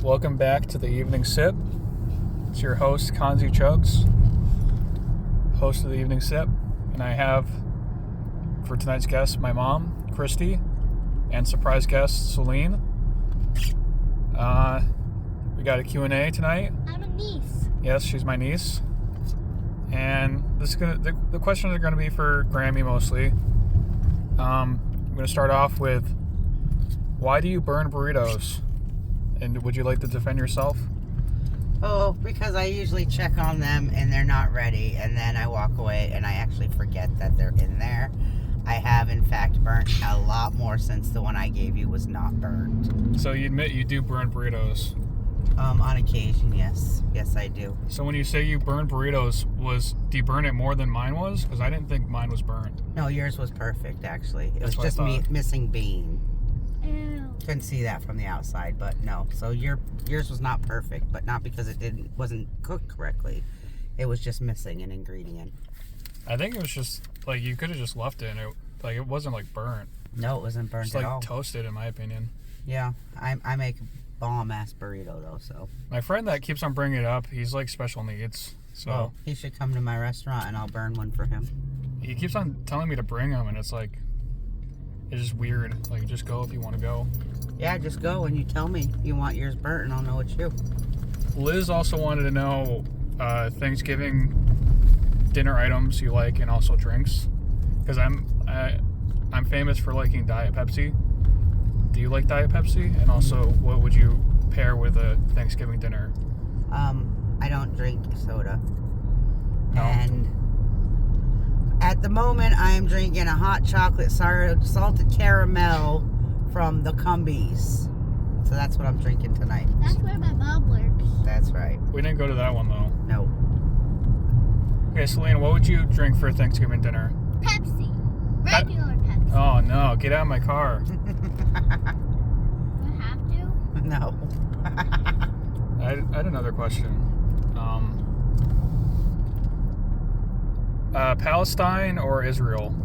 Welcome back to the Evening Sip. It's your host, KhanzeChugz, host of the Evening Sip. And I have, for tonight's guest, my mom, Kristi, and surprise guest, Celine. We got a Q&A tonight. I'm a niece. Yes, she's my niece. And this is the questions are going to be for Grammy mostly. I'm going to start off with, why do you burn burritos? And would you like to defend yourself? Oh, because I usually check on them and they're not ready, and then I walk away and I actually forget that they're in there. I have, in fact, burnt a lot more since the one I gave you was not burnt. So you admit you do burn burritos? On occasion, yes. Yes, I do. So when you say you burn burritos, do you burn it more than mine was? Because I didn't think mine was burnt. No, yours was perfect, actually. It That's was just what I thought. missing bean. Ew. Couldn't see that from the outside, but no. So yours was not perfect, but not because it wasn't cooked correctly. It was just missing an ingredient. I think it was just, like, you could have just left it, and it wasn't, like, burnt. No, it wasn't burnt Just, at like, all. toasted, in my opinion. Yeah, I make a bomb-ass burrito, though, so. My friend that keeps on bringing it up, he's, like, special needs, so. Well, he should come to my restaurant, and I'll burn one for him. He keeps on telling me to bring him, and it's, like, it's just weird. Like, just go if you want to go. Yeah, just go and you tell me you want yours burnt, and I'll know it's you. Liz also wanted to know Thanksgiving dinner items you like, and also drinks, because I'm famous for liking Diet Pepsi. Do you like Diet Pepsi? And also, what would you pair with a Thanksgiving dinner? I don't drink soda. No. And at the moment, I am drinking a hot chocolate salted caramel from the Cumbies. So that's what I'm drinking tonight. That's where my mom works. That's right. We didn't go to that one though. No. Okay, Selena, what would you drink for Thanksgiving dinner? Pepsi. Regular Pepsi. Oh no, get out of my car. Do I have to? No. I had another question. Palestine or Israel?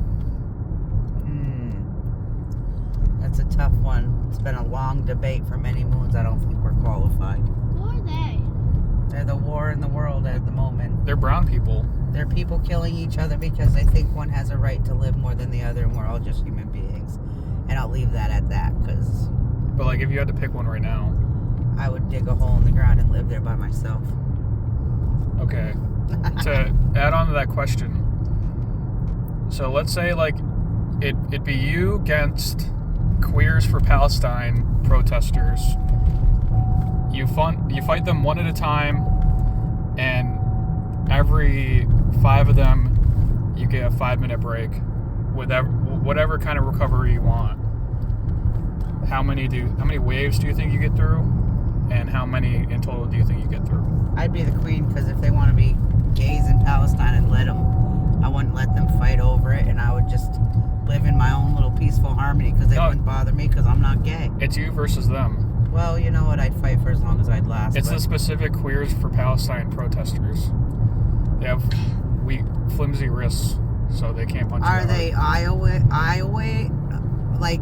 That's a tough one. It's been a long debate for many moons. I don't think we're qualified. Who are they? They're the war in the world at the moment. They're brown people. They're people killing each other because they think one has a right to live more than the other, and we're all just human beings. And I'll leave that at that, because But like, if you had to pick one right now. I would dig a hole in the ground and live there by myself. Okay. To add on to that question. So let's say, like, it'd be you against Queers for Palestine protesters. You fight them one at a time, and every 5 of them you get a 5-minute break with whatever kind of recovery you want. How many waves do you think you get through, and how many in total do you think you get through? I'd be the queen, because if they want to be gays in Palestine, I'd let them. I wouldn't let them fight over it, and I would just live in my own little peaceful harmony, because they wouldn't bother me, because I'm not gay. It's you versus them. Well, you know what? I'd fight for as long as I'd last. It's the specific Queers for Palestine protesters. They have flimsy wrists, so they can't punch you Are hard. they Iowa, like,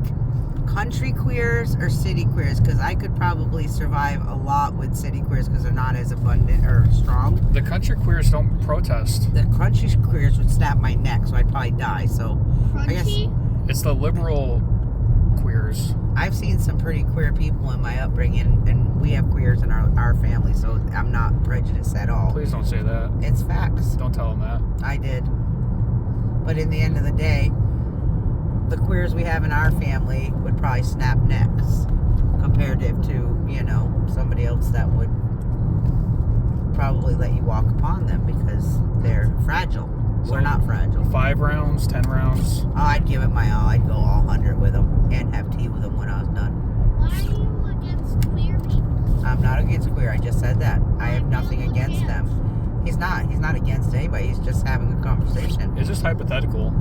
country queers or city queers? Because I could probably survive a lot with city queers, because they're not as abundant or strong. The country queers don't protest. The country queers would snap my neck, so I'd probably die. So I guess Crunchy? It's the liberal queers. I've seen some pretty queer people in my upbringing, and we have queers in our family, so I'm not prejudiced at all. Please don't say that. It's facts. Don't tell them that. I did. But in the end of the day, the queers we have in our family would probably snap necks comparative to, somebody else that would probably let you walk upon them because they're fragile. So We're not fragile. 5 rounds, 10 rounds. Oh, I'd give it my all. I'd go all 100 with them and have tea with them when I was done. Why are you against queer people? I'm not against queer. I just said that. I have nothing Bill against can't. them. He's not against anybody. He's just having a conversation. It's just hypothetical.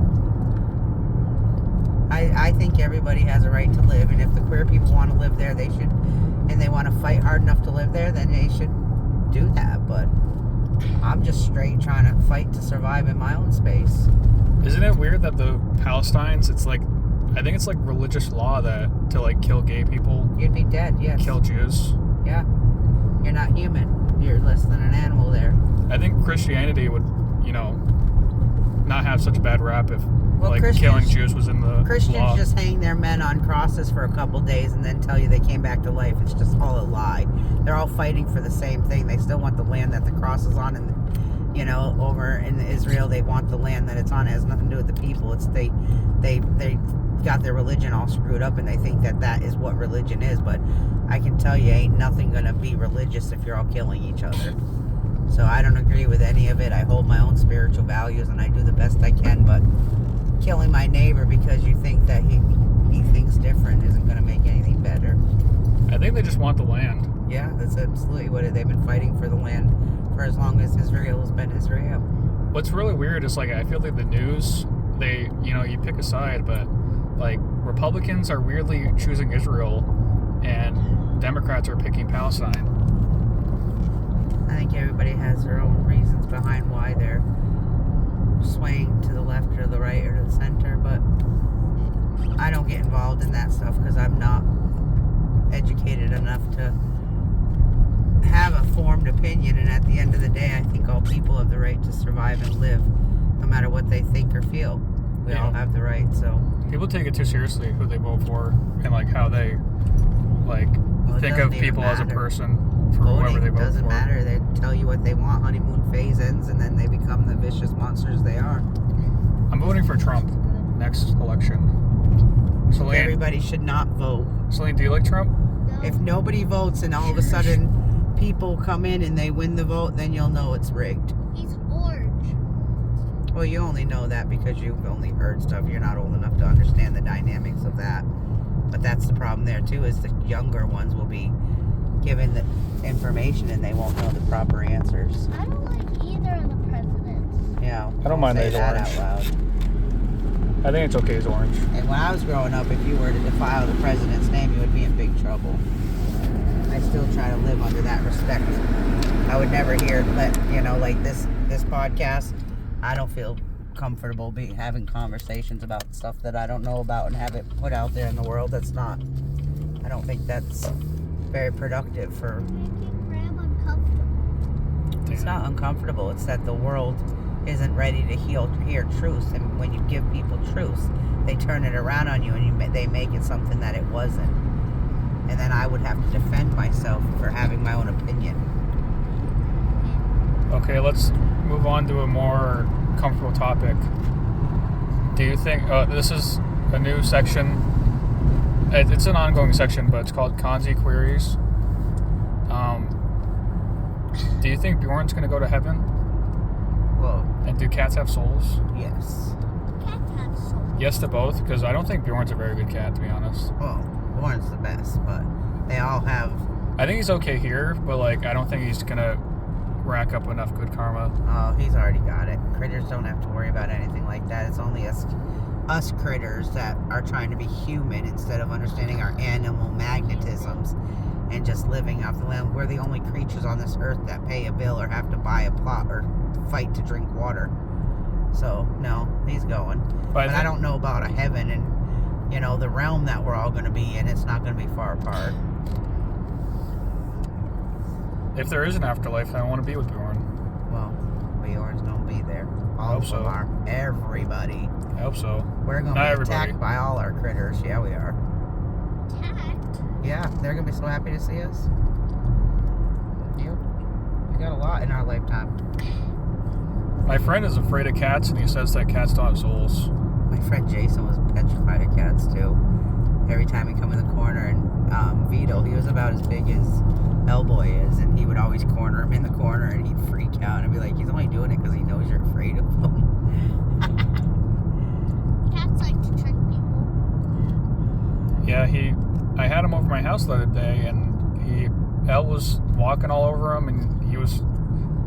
I think everybody has a right to live, and if the queer people want to live there, they should, and they want to fight hard enough to live there, then they should do that. But I'm just straight trying to fight to survive in my own space. Isn't it weird that the Palestinians, it's like, I think it's like religious law that to like kill gay people, You'd be dead, yes. kill Jews. Yeah. Christianity would, not have such a bad rap if Well, killing Jews was in the Christians law. just hang their men on crosses for a couple days and then tell you they came back to life. It's just all a lie. They're all fighting for the same thing. They still want the land that the cross is on, and over in Israel they want the land that it's on. It has nothing to do with the people. It's they got their religion all screwed up, and they think that is what religion is. But I can tell you, ain't nothing gonna be religious if you're all killing each other. So I don't agree with any of it. I hold my own spiritual values and I do the best I can, but killing my neighbor because you think that he thinks different isn't going to make anything better. I think they just want the land. Yeah, that's absolutely what they've been fighting for the land for as long as Israel has been Israel. What's really weird is I feel like the news, they, you pick a side, but Republicans are weirdly choosing Israel and Democrats are picking Palestine. I think everybody has their own reasons behind why they're swaying to the left or the right or to the center, but I don't get involved in that stuff because I'm not educated enough to have a formed opinion. And at the end of the day, I think all people have the right to survive and live no matter what they think or feel. We all have the right. So people take it too seriously who they vote for and how they think of people as a person for whoever they vote for. Doesn't matter. They tell you what they want. Honeymoon phase ends, and then they become the vicious monsters they are. I'm voting for Trump next election. Celine, everybody should not vote. Celine, do you like Trump? No. If nobody votes and all of a sudden people come in and they win the vote, then you'll know it's rigged. He's orange. Well, you only know that because you've only heard stuff. You're not old enough to understand the dynamics of that. But that's the problem there too, is the younger ones will be given the information and they won't know the proper answers. I don't like either of the presidents. Yeah. I don't mind say that that orange. out loud. I think it's okay as orange. And when I was growing up, if you were to defile the president's name, you would be in big trouble. I still try to live under that respect. I would never like this podcast. I don't feel comfortable having conversations about stuff that I don't know about and have it put out there in the world. I don't think that's very productive for... Making Grandma uncomfortable. It's not uncomfortable. It's that the world isn't ready to hear truth, and when you give people truth, they turn it around on you and they make it something that it wasn't. And then I would have to defend myself for having my own opinion. Okay, let's move on to a more comfortable topic. Do you think this is a new section? It's an ongoing section, but it's called KhanzeChugz Queries. Do you think Bjorn's gonna go to heaven? Well, And do cats have souls? yes. Cats have souls. Yes to both, because I don't think Bjorn's a very good cat, to be honest. Well, Warren's the best, but they all have... I think he's okay here, but I don't think he's gonna rack up enough good karma. Oh, he's already got it. Critters don't have to worry about anything like that. It's only us critters that are trying to be human instead of understanding our animal magnetisms and just living off the land. We're the only creatures on this earth that pay a bill or have to buy a plot or fight to drink water. So, no, he's going. But I don't know about a heaven and, the realm that we're all going to be in. It's not going to be far apart. If there is an afterlife, then I want to be with Bjorn. Well, Bjorn's going to be there. All Hope of them so. are. Everybody. I hope so. We're going to Not be everybody. attacked by all our critters. Yeah, we are. Attacked? Yeah, they're going to be so happy to see us. Yep. We got a lot in our lifetime. My friend is afraid of cats, and he says that cats don't have souls. My friend Jason was petrified of cats, too. Every time he'd come in the corner, and Vito, he was about as big as Hellboy is, and he would always corner him in the corner, and he'd freak out, and I'd be like, he's only doing it because he knows you're afraid of him. Cats like to trick people. Yeah, I had him over my house the other day, and Elle was walking all over him, and he was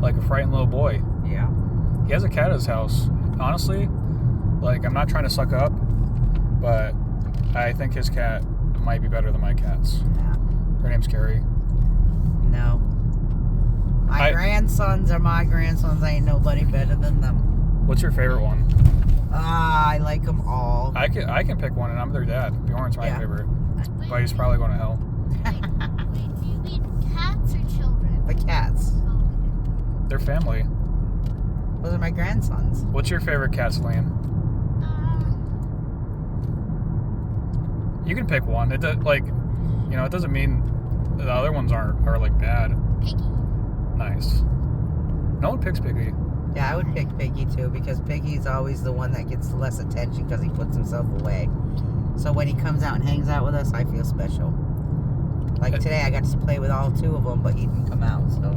like a frightened little boy. Yeah. He has a cat at his house. Honestly, I'm not trying to suck up, but I think his cat might be better than my cat's. Yeah. Her name's Carrie. No. My grandsons are my grandsons. Ain't nobody better than them. What's your favorite one? I like them all. I can pick one, and I'm their dad. Bjorn's my favorite, but he's Wait, probably going to hell. wait, do you mean cats or children? The cats. Oh, They're family. Those are my grandsons. What's your favorite cat, Celine? You can pick one. It it doesn't mean the other ones are like bad. Piggy. Nice. No one picks Piggy. Yeah, I would pick Piggy too because Piggy's always the one that gets less attention because he puts himself away. So when he comes out and hangs out with us, I feel special. Like today, I got to play with all 2 of them, but he didn't come out, so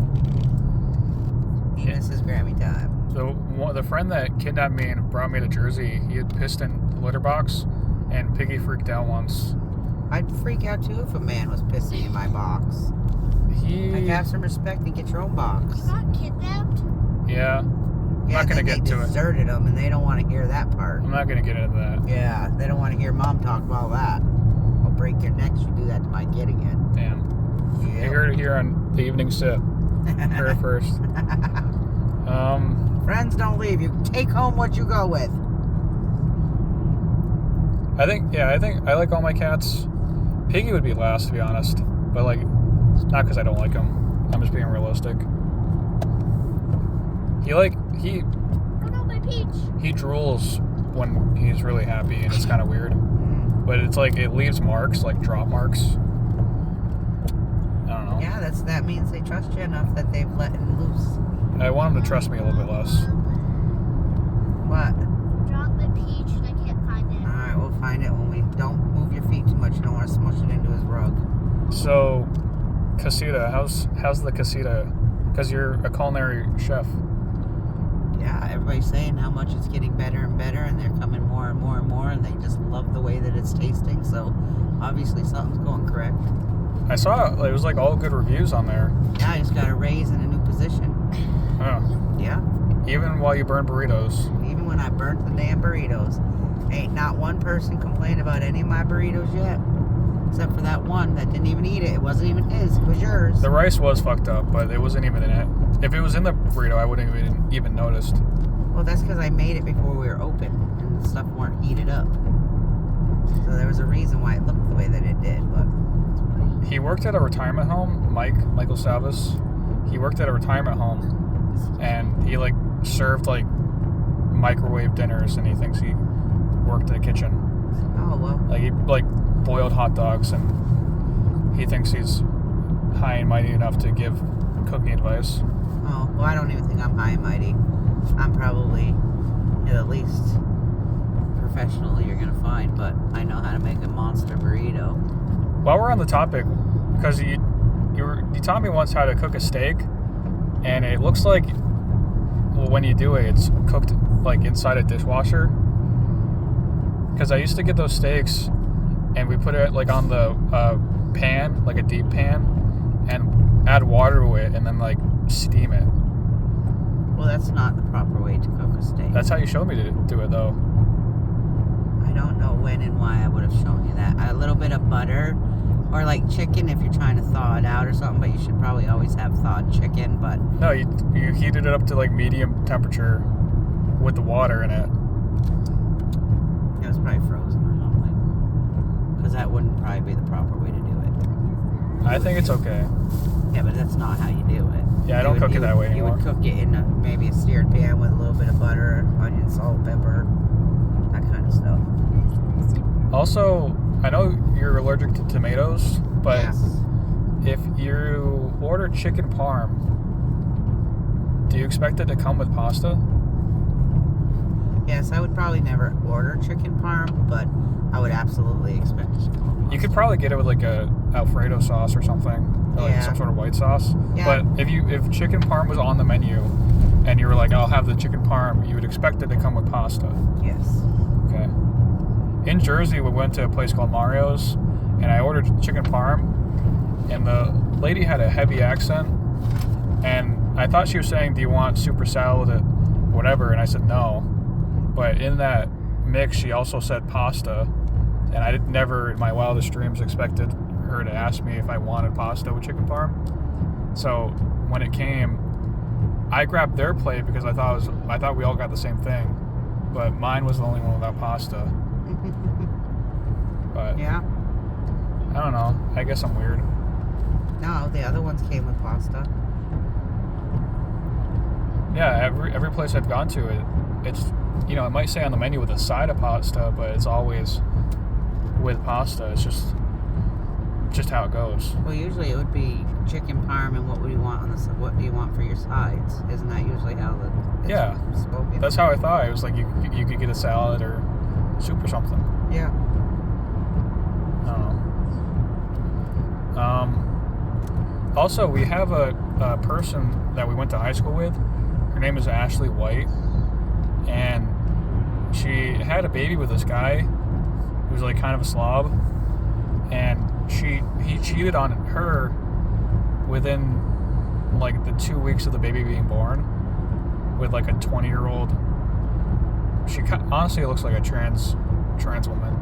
he misses Grammy time. So the friend that kidnapped me and brought me to Jersey, he had pissed in the litter box, and Piggy freaked out once. I'd freak out too if a man was pissing in my box. Like, have some respect and get your own box. You got kidnapped? Yeah. I'm not going to get to it. They deserted them, and they don't want to hear that part. I'm not going to get into that. Yeah, they don't want to hear Mom talk about that. I'll break your neck if you do that to my kid again. Damn. Yeah. You heard it here on the evening sip. Heard it first. Friends don't leave. You take home what you go with. I think I like all my cats. Piggy would be last, to be honest. But, like, not because I don't like him. I'm just being realistic. What about my peach? He drools when he's really happy, and it's kind of weird. But it's like, it leaves marks, like drop marks. I don't know. Yeah, that means they trust you enough that they've let him loose. I want him to trust me a little bit less. What? Drop my peach and I can't find it. Alright, we'll find it when we don't move your feet too much. You don't want to smush it into his rug. So, casita, how's the casita? Because you're a culinary chef. Yeah, everybody's saying how much it's getting better and better, and they're coming more and more and more, and they just love the way that it's tasting. So, obviously, something's going correct. I saw it was like all good reviews on there. Yeah, I just got a raise in a new position. Oh. Yeah. Even while you burn burritos. Even when I burnt the damn burritos. Ain't not one person complained about any of my burritos yet. Except for that one that didn't even eat it. It wasn't even his. It was yours. The rice was fucked up, but it wasn't even in it. If it was in the burrito, I wouldn't even noticed. Well, that's because I made it before we were open, and the stuff weren't heated up. So there was a reason why it looked the way that it did, but... He worked at a retirement home, Michael Salvis. He worked at a retirement home, and he, like, served, like, microwave dinners, and he thinks he worked in the kitchen. Oh, well. Like, he, like, boiled hot dogs, and he thinks he's high and mighty enough to give cooking advice. Oh, well, I don't even think I'm high and mighty. I'm probably the least professional you're going to find, but I know how to make a monster burrito. While we're on the topic, because you taught me once how to cook a steak, and it looks like, well, when you do it, it's cooked, like, inside a dishwasher. Because I used to get those steaks, and we put it, like, on the pan, like a deep pan, and add water to it, and then, like, steam it. Well, that's not the proper way to cook a steak. That's how you showed me to do it, though. I don't know when and why I would have shown you that. A little bit of butter, or like chicken if you're trying to thaw it out or something, but you should probably always have thawed chicken, but... No, you heated it up to, like, medium temperature with the water in it. It was probably frozen or something. Because that wouldn't probably be the proper way to do it. I think it's okay. Yeah, but that's not how you do it. Yeah, I don't cook it that way anymore. You would cook it in maybe a seared pan with a little bit of butter, onion, salt, pepper, that kind of stuff. Also, I know you're allergic to tomatoes, but Yes. if you order chicken parm, do you expect it to come with pasta? Yes, I would probably never order chicken parm, but I would absolutely expect it to come with You could pasta. probably get it with like a Alfredo sauce or something, or like Yeah. some sort of white sauce. Yeah. But if chicken parm was on the menu, and you were like, "I'll have the chicken parm," you would expect it to come with pasta. Yes. Okay. In Jersey, we went to a place called Mario's, and I ordered chicken parm, and the lady had a heavy accent, and I thought she was saying, "Do you want super salad or whatever?" And I said no. But in that mix, she also said pasta, and I never in my wildest dreams expected her to ask me if I wanted pasta with chicken parm. So when it came, I grabbed their plate because I thought we all got the same thing, but mine was the only one without pasta. But Yeah. I don't know. I guess I'm weird. No, the other ones came with pasta. Yeah, every place I've gone to, it's it might say on the menu with a side of pasta, but it's always with pasta. It's just how it goes. Well, usually it would be chicken parm, and what do you want what do you want for your sides? Isn't that usually how it's spoken? That's how I thought. It was like you could get a salad or soup or something. Yeah. Also, we have a person that we went to high school with. Her name is Ashley White, and she had a baby with this guy who was like kind of a slob, and he cheated on her within like the 2 weeks of the baby being born with like a 20-year-old. She honestly looks like a trans woman.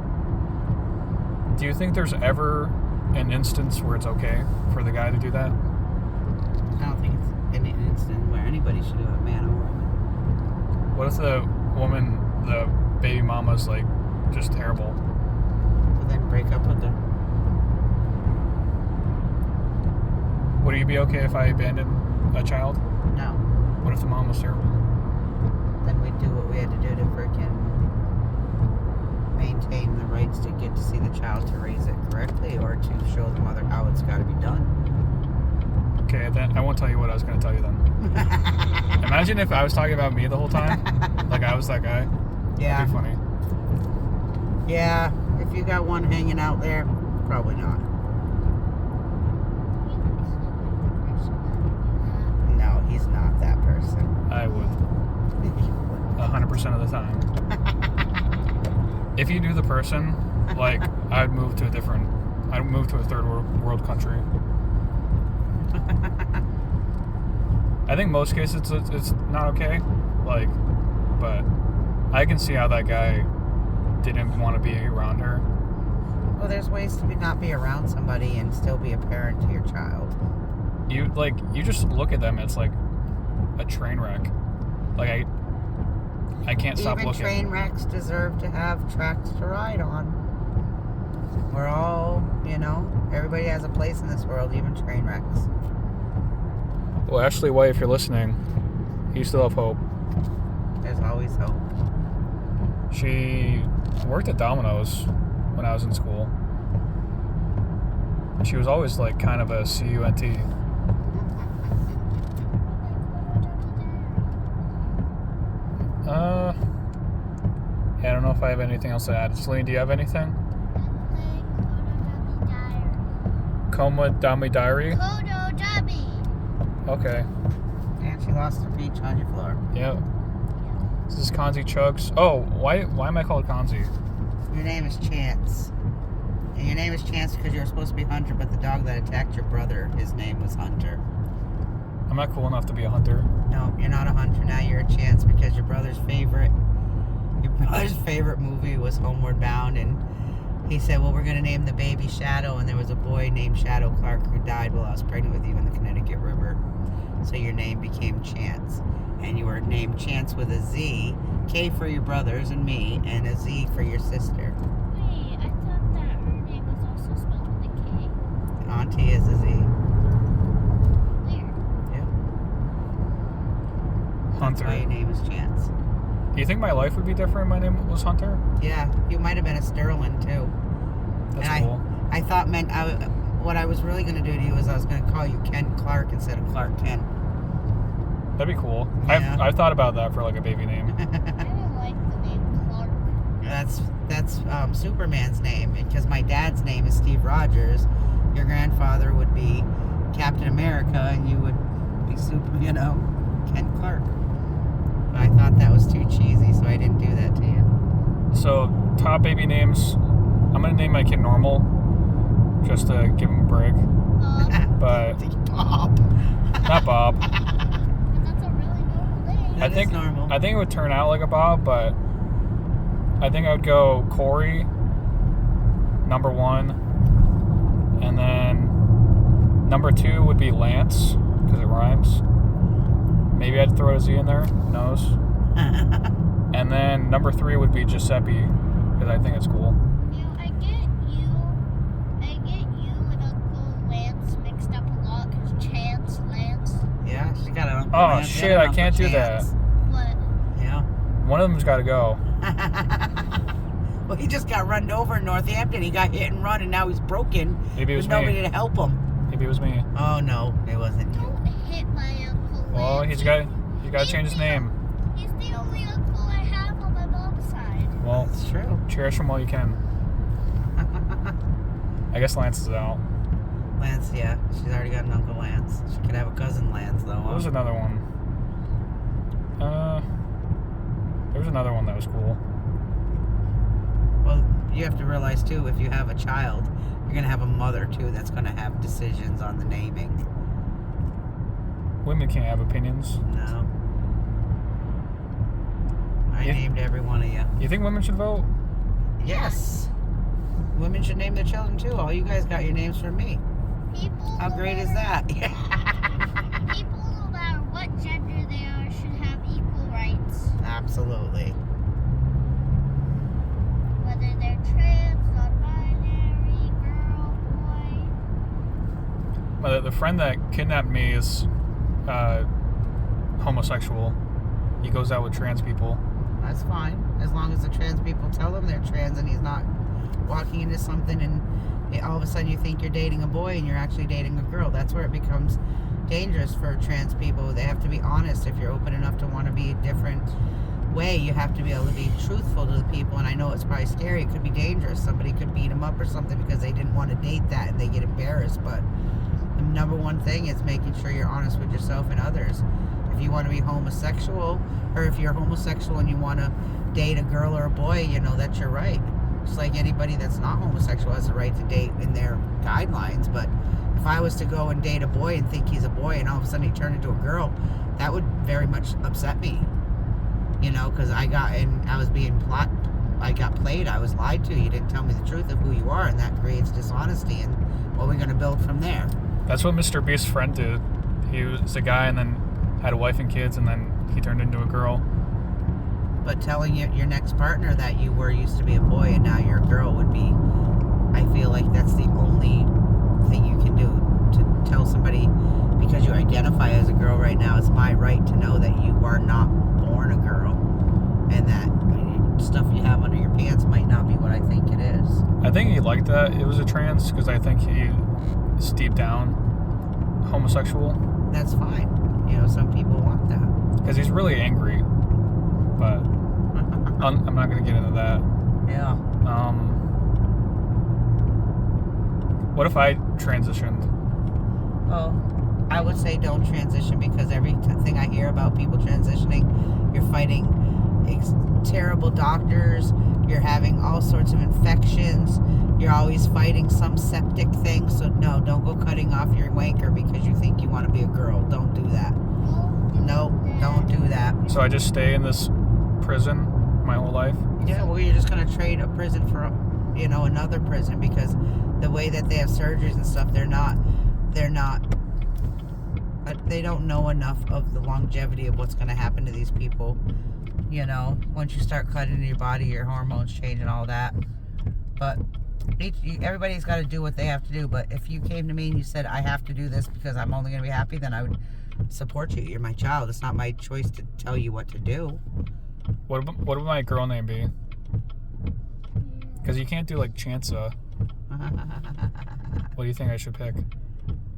Do you think there's ever an instance where it's okay for the guy to do that? I don't think it's an instance where anybody should do it, man or woman. What if the baby mama's like just terrible? Well, then break up with her. Would you be okay if I abandoned a child? No. What if the mom was terrible? Then we'd do what we had to do to frickin' maintain the rights to get to see the child, to raise it correctly, or to show the mother how it's got to be done. Okay, then I won't tell you what I was going to tell you then. Imagine if I was talking about me the whole time, like I was that guy. Yeah. That'd be funny. Yeah, if you got one hanging out there, probably not. No, he's not that person. I would. 100% of the time. If you knew the person, like, I'd move to a third world country. I think most cases it's not okay, like, but I can see how that guy didn't want to be around her. Well, there's ways to not be around somebody and still be a parent to your child. You just look at them, it's like a train wreck. Like, I can't stop Even looking. train wrecks deserve to have tracks to ride on. We're all, everybody has a place in this world, even train wrecks. Well, Ashley White, if you're listening, you still have hope. There's always hope. She worked at Domino's when I was in school. She was always like kind of a CUNT. Yeah, I don't know if I have anything else to add. Celine, do you have anything? Komadami Diary? Kodo-dami. Okay. And she lost her peach on your floor. Yeah. This is KhanzeChugz. Oh, why am I called Khanze? Your name is Chance. And your name is Chance because you were supposed to be Hunter, but the dog that attacked your brother, his name was Hunter. I'm not cool enough to be a hunter. No, you're not a hunter now. You're a Chance because your brother's favorite movie was Homeward Bound, and he said, well, we're going to name the baby Shadow, and there was a boy named Shadow Clark who died while I was pregnant with you in the Connecticut River. So your name became Chance. And you were named Chance with a Z, K for your brothers and me, and a Z for your sister. Wait, I thought that her name was also spelled with a K. Auntie is a Z. Weird. Yeah. Hunter. That's why your name is Chance. Do you think my life would be different if my name was Hunter? Yeah, you might have been a Sterling too. That's And cool. I thought what I was really going to do to you is I was going to call you Ken Clark instead of Clark Kent. That'd be cool. Yeah. I've thought about that for like a baby name. I don't like the name Clark. That's Superman's name, because my dad's name is Steve Rogers. Your grandfather would be Captain America, and you would be Ken Clark. But I thought that was too cheesy, so I didn't do that to you. So, top baby names. I'm gonna name my kid Normal, just to give him a break. But Bob. not Bob. But that's a really normal name. That is normal. I think it would turn out like a Bob, but I think I would go Corey, number 1, and then number 2 would be Lance, because it rhymes. Maybe I'd throw a Z in there. Who knows? And then number 3 would be Giuseppe, because I think it's cool. I get you and Uncle Lance mixed up a lot because Chance, Lance. Yeah, she got an Oh, Lance shit, and I Uncle can't do Chance. What? Yeah. One of them's got to go. Well, he just got run over in Northampton. He got hit and run, and now he's broken. Maybe it was There's nobody me. to help him. Maybe it was me. Oh no, it wasn't you. Don't hit my uncle. Well, Lance. he's got to change his name. He's the only uncle I have on my mom's side. Well, It's true. cherish him while you can. I guess Lance is out. Lance, yeah, she's already got an Uncle Lance. She could have a cousin Lance, though. What was another one? There was another one that was cool. Well, you have to realize too, if you have a child, you're gonna have a mother too that's gonna have decisions on the naming. Women can't have opinions. No. I Yeah. named every one of you. You think women should vote? Yes. Women should name their children too. All you guys got your names from me. People. How no great is matter- that? People, no matter what gender they are, should have equal rights. Absolutely. Whether they're trans, non-binary, girl, boy. The friend that kidnapped me is homosexual. He goes out with trans people. That's fine. As long as the trans people tell him they're trans and he's not walking into something and all of a sudden you think you're dating a boy and you're actually dating a girl. That's where it becomes dangerous for trans people. They have to be honest. If you're open enough to want to be a different way, you have to be able to be truthful to the people. And I know it's probably scary. It could be dangerous. Somebody could beat them up or something because they didn't want to date that and they get embarrassed. But the number one thing is making sure you're honest with yourself and others. If you want to be homosexual, or if you're homosexual and you want to date a girl or a boy, you know, that's your right. Just like anybody that's not homosexual has a right to date in their guidelines. But if I was to go and date a boy and think he's a boy and all of a sudden he turned into a girl, that would very much upset me. You know, because I got played, I was lied to. You didn't tell me the truth of who you are, and that creates dishonesty. And what are we going to build from there? That's what Mr. Beast's friend did. He was a guy and then had a wife and kids, and then he turned into a girl. But telling your next partner that you used to be a boy and now you're a girl would be, I feel like that's the only thing you can do to tell somebody, because you identify as a girl right now. It's my right to know that you are not born a girl, and that stuff you have under your pants might not be what I think it is. I think he liked that it was a trans, because I think he is deep down homosexual. That's fine. You know, some people want that. Because he's really angry. But I'm not going to get into that. Yeah. What if I transitioned? Well, I would say don't transition, because every thing I hear about people transitioning, you're fighting terrible doctors, you're having all sorts of infections, you're always fighting some septic thing. So no, don't go cutting off your wanker because you think you want to be a girl. Don't do that. No, don't do that. So I just stay in this prison my whole life? Yeah, well, you're just going to trade a prison for, you know, another prison, because the way that they have surgeries and stuff, they don't know enough of the longevity of what's going to happen to these people. You know, once you start cutting into your body, your hormones change and all that. But everybody's got to do what they have to do. But if you came to me and you said, I have to do this because I'm only going to be happy, then I would support you. You're my child. It's not my choice to tell you what to do. What would my girl name be? Because you can't do like Chansa. What do you think I should pick?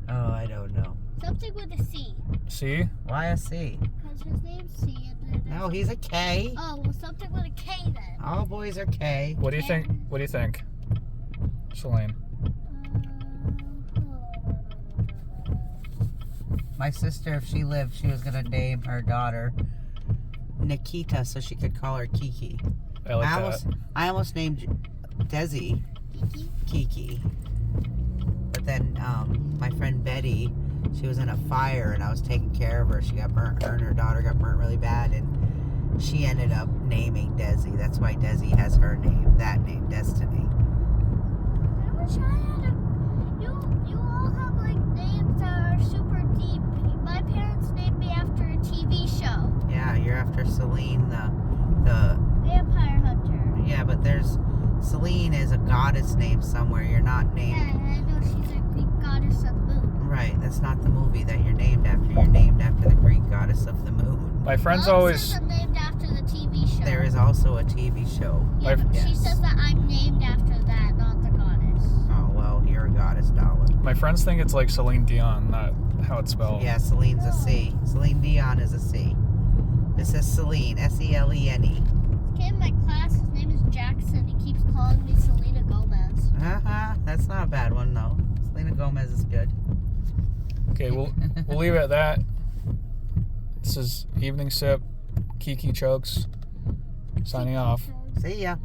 Oh, I don't know. Something with a C. C? Why a C? Because his name's C. And then No, he's a K. Oh, well, something with a K then. All boys are K. What do you think? What do you think, Celine? My sister, if she lived, she was going to name her daughter Nikita so she could call her Kiki. I like that. I almost named Desi Kiki. But then my friend Betty, she was in a fire and I was taking care of her. She got burnt. Her and her daughter got burnt really bad, and she ended up naming Desi. That's why Desi has her name, that name, Destiny. I wish I had a... You all have, like, names that are super deep. My parents named me after a TV show. Yeah, you're after Celine, the Vampire Hunter. yeah, but there's Celine is a goddess name somewhere. You're not Yeah, named. and I know she's a Greek goddess of the moon. Right, that's not the movie that you're named after. You're named after the Greek goddess My friends Mom always. says I'm named after the TV show. There is also a TV show. Yeah, but she Yes. says that I'm named after that, not the goddess. Oh, well, you're a goddess, darling. My friends think it's like Celine Dion, not how it's spelled. Yeah, Celine's a C. Celine Dion is a C. This is Celine, S-E-L-E-N-E. This kid in my class, his name is Jackson. He keeps calling me Selena Gomez. That's not a bad one, though. Selena Gomez is good. Okay, we'll leave it at that. This is Evening Sip, KhanzeChugz, signing off. See ya.